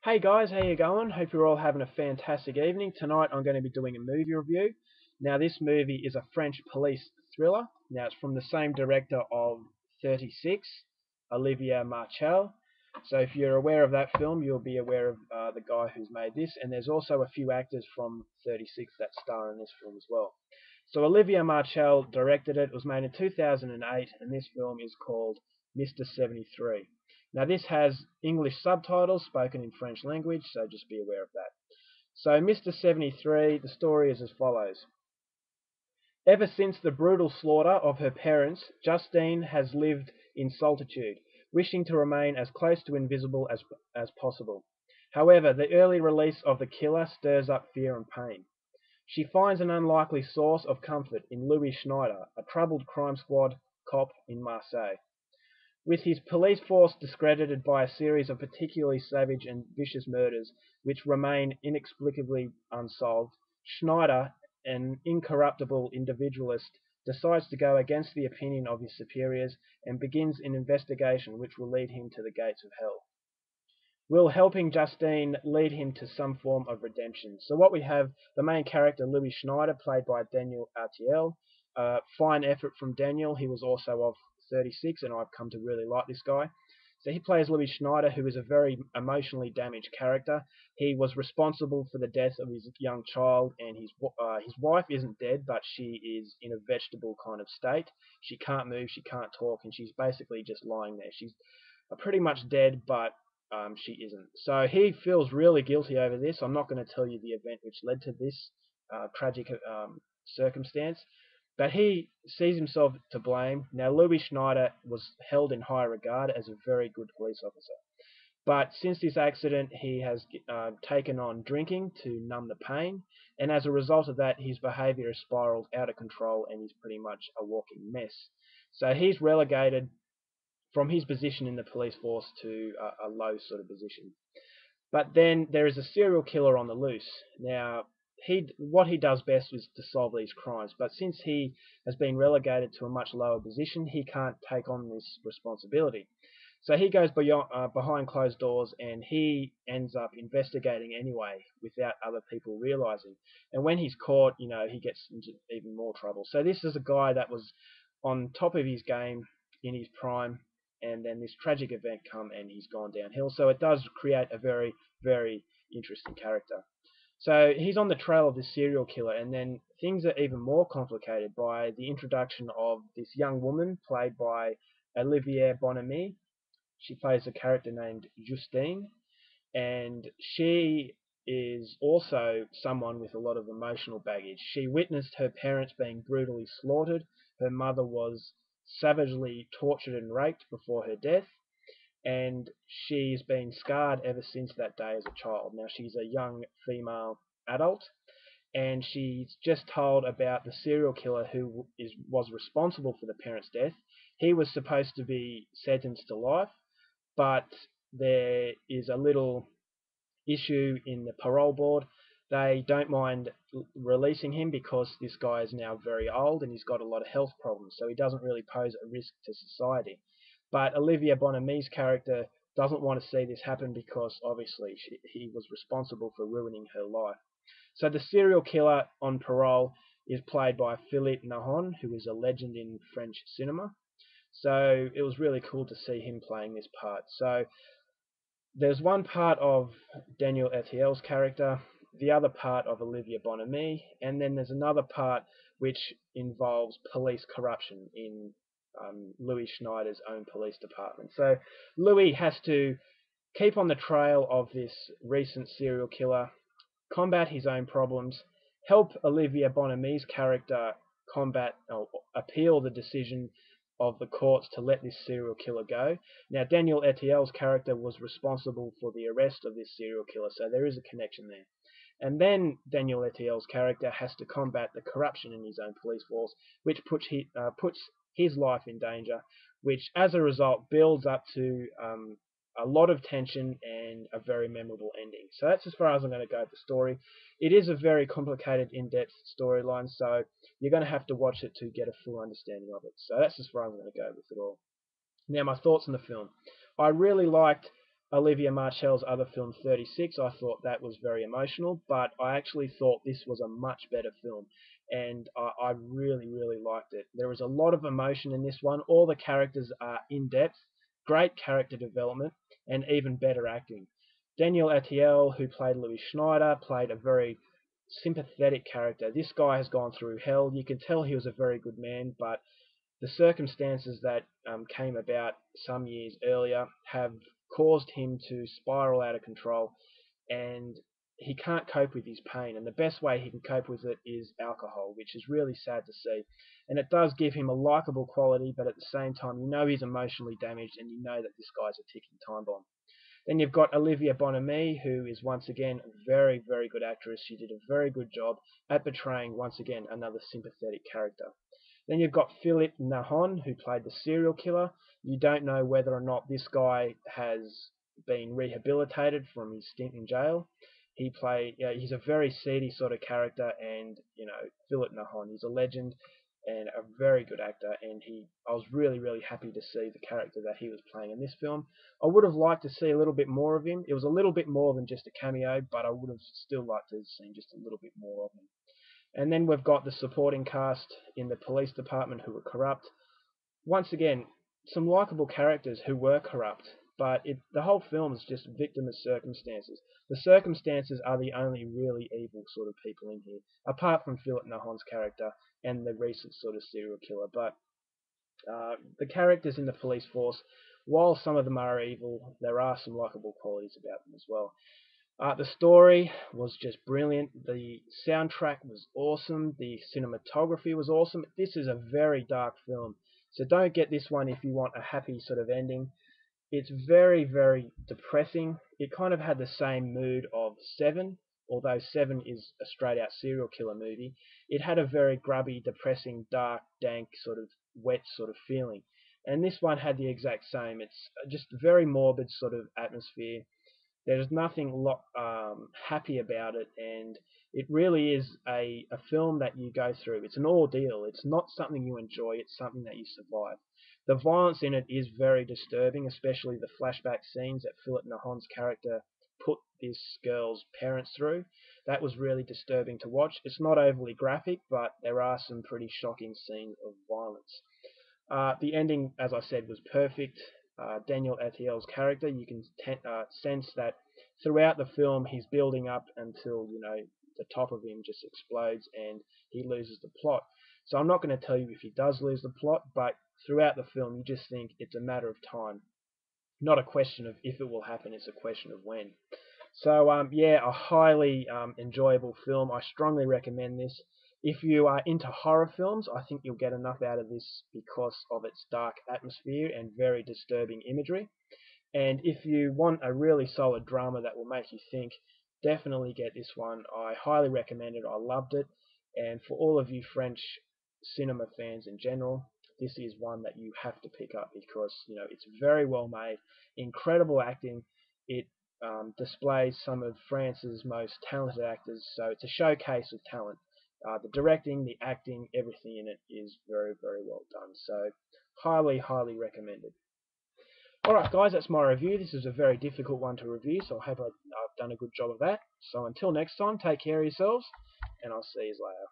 Hey guys, how you going? Hope you're all having a fantastic evening. Tonight I'm going to be doing a movie review. Now this movie is a French police thriller. Now it's from the same director of 36, Olivier Marchal. So if you're aware of that film, you'll be aware of the guy who's made this. And there's also a few actors from 36 that star in this film as well. So Olivier Marchal directed it. It was made in 2008, and this film is called Mr. 73. Now this has English subtitles spoken in French language, so just be aware of that. So Mr. 73, the story is as follows. Ever since the brutal slaughter of her parents, Justine has lived in solitude, wishing to remain as close to invisible as possible. However, the early release of the killer stirs up fear and pain. She finds an unlikely source of comfort in Louis Schneider, a troubled crime squad cop in Marseille. With his police force discredited by a series of particularly savage and vicious murders which remain inexplicably unsolved, Schneider, an incorruptible individualist, decides to go against the opinion of his superiors and begins an investigation which will lead him to the gates of hell. Will helping Justine lead him to some form of redemption? So what we have, the main character, Louis Schneider, played by Daniel Artiel. Fine effort from Daniel. He was also of 36, and I've come to really like this guy. So he plays Louis Schneider, who is a very emotionally damaged character. He was responsible for the death of his young child, and his wife isn't dead, but she is in a vegetable kind of state. She can't move, she can't talk, and she's basically just lying there. She's pretty much dead, but she isn't. So he feels really guilty over this. I'm not going to tell you the event which led to this tragic circumstance, but he sees himself to blame. Now, Louis Schneider was held in high regard as a very good police officer. But since this accident, he has taken on drinking to numb the pain, and as a result of that, his behaviour has spiraled out of control, and he's pretty much a walking mess. So he's relegated from his position in the police force to a low sort of position. But then there is a serial killer on the loose. Now, what he does best is to solve these crimes, but since he has been relegated to a much lower position, he can't take on this responsibility. So he goes behind closed doors, and he ends up investigating anyway without other people realizing. And when he's caught, he gets into even more trouble. So this is a guy that was on top of his game in his prime, and then this tragic event come and he's gone downhill. So it does create a very, very interesting character. So he's on the trail of this serial killer, and then things are even more complicated by the introduction of this young woman played by Olivier Bonamy. She plays a character named Justine, and she is also someone with a lot of emotional baggage. She witnessed her parents being brutally slaughtered. Her mother was savagely tortured and raped before her death, and she's been scarred ever since that day as a child. Now, she's a young female adult, and she's just told about the serial killer who was responsible for the parents' death. He was supposed to be sentenced to life, but there is a little issue in the parole board. They don't mind releasing him because this guy is now very old and he's got a lot of health problems, so he doesn't really pose a risk to society. But Olivia Bonamy's character doesn't want to see this happen because obviously he was responsible for ruining her life. So the serial killer on parole is played by Philippe Nahon, who is a legend in French cinema. So it was really cool to see him playing this part. So there's one part of Daniel Etiel's character, the other part of Olivia Bonamy, and then there's another part which involves police corruption in Louis Schneider's own police department. So Louis has to keep on the trail of this recent serial killer, combat his own problems, help Olivia Bonamy's character combat or appeal the decision of the courts to let this serial killer go. Now, Daniel Etiel's character was responsible for the arrest of this serial killer, so there is a connection there. And then Daniel Etiel's character has to combat the corruption in his own police force, which puts his life in danger, which as a result builds up to a lot of tension and a very memorable ending. So that's as far as I'm going to go with the story. It is a very complicated, in-depth storyline, so you're going to have to watch it to get a full understanding of it. So that's as far as I'm going to go with it all. Now, my thoughts on the film. I really liked Olivia Marshall's other film, 36, I thought that was very emotional, but I actually thought this was a much better film, and I really, really liked it. There was a lot of emotion in this one. All the characters are in-depth, great character development, and even better acting. Daniel Atiel, who played Louis Schneider, played a very sympathetic character. This guy has gone through hell. You can tell he was a very good man, but the circumstances that came about some years earlier have caused him to spiral out of control, and he can't cope with his pain. And the best way he can cope with it is alcohol, which is really sad to see. And it does give him a likable quality, but at the same time, you know he's emotionally damaged, and you know that this guy's a ticking time bomb. Then you've got Olivia Bonamy, who is once again a very, very good actress. She did a very good job at portraying, once again, another sympathetic character. Then you've got Philip Nahon, who played the serial killer. You don't know whether or not this guy has been rehabilitated from his stint in jail. He's a very seedy sort of character, and Philip Nahon, he's a legend and a very good actor, and I was really, really happy to see the character that he was playing in this film. I would have liked to see a little bit more of him. It was a little bit more than just a cameo, but I would have still liked to have seen just a little bit more of him. And then we've got the supporting cast in the police department who were corrupt. Once again, some likable characters who were corrupt, but the whole film is just victim of circumstances. The circumstances are the only really evil sort of people in here, apart from Philip Nahon's character and the recent sort of serial killer. But the characters in the police force, while some of them are evil, there are some likable qualities about them as well. The story was just brilliant. The soundtrack was awesome. The cinematography was awesome. This is a very dark film, so don't get this one if you want a happy sort of ending. It's very, very depressing. It kind of had the same mood of Seven, although Seven is a straight-out serial killer movie. It had a very grubby, depressing, dark, dank, sort of wet sort of feeling. And this one had the exact same. It's just very morbid sort of atmosphere. There's nothing happy about it, and it really is a film that you go through. It's an ordeal. It's not something you enjoy, it's something that you survive. The violence in it is very disturbing, especially the flashback scenes that Philip Nahon's character put this girl's parents through. That was really disturbing to watch. It's not overly graphic, but there are some pretty shocking scenes of violence. The ending, as I said, was perfect. Daniel Atiel's character, you can sense that throughout the film he's building up until the top of him just explodes and he loses the plot. So I'm not going to tell you if he does lose the plot, but throughout the film you just think it's a matter of time. Not a question of if it will happen, it's a question of when. So yeah, a highly enjoyable film. I strongly recommend this. If you are into horror films, I think you'll get enough out of this because of its dark atmosphere and very disturbing imagery. And if you want a really solid drama that will make you think, definitely get this one. I highly recommend it. I loved it. And for all of you French cinema fans in general, this is one that you have to pick up because it's very well made, incredible acting. It displays some of France's most talented actors, so it's a showcase of talent. The directing, the acting, everything in it is very, very well done. So highly, highly recommended. Alright guys, that's my review. This is a very difficult one to review, so I hope I've done a good job of that. So until next time, take care of yourselves, and I'll see you later.